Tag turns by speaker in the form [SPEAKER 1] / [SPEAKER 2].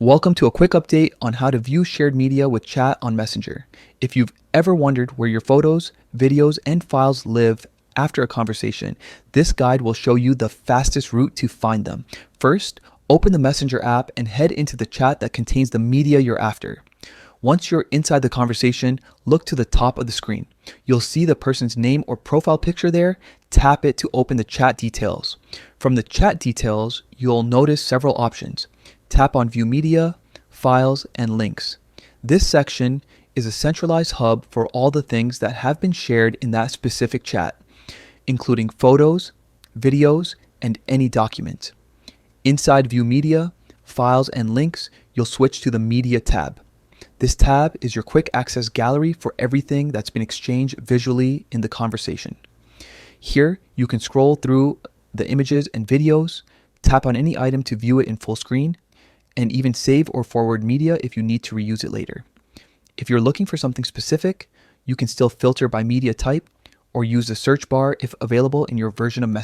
[SPEAKER 1] Welcome to a quick update on how to view shared media with chat on Messenger. If you've ever wondered where your photos, videos, and files live after a conversation, this guide will show you the fastest route to find them. First, open the Messenger app and head into the chat that contains the media you're after. Once you're inside the conversation, look to the top of the screen. You'll see the person's name or profile picture there. Tap it to open the chat details. From the chat details, you'll notice several options. Tap on View Media, Files, and Links. This section is a centralized hub for all the things that have been shared in that specific chat, including photos, videos, and any document. Inside View Media, Files, and Links, you'll switch to the Media tab. This tab is your quick access gallery for everything that's been exchanged visually in the conversation. Here, you can scroll through the images and videos, tap on any item to view it in full screen, and even save or forward media if you need to reuse it later. If you're looking for something specific, you can still filter by media type or use the search bar if available in your version of Messenger.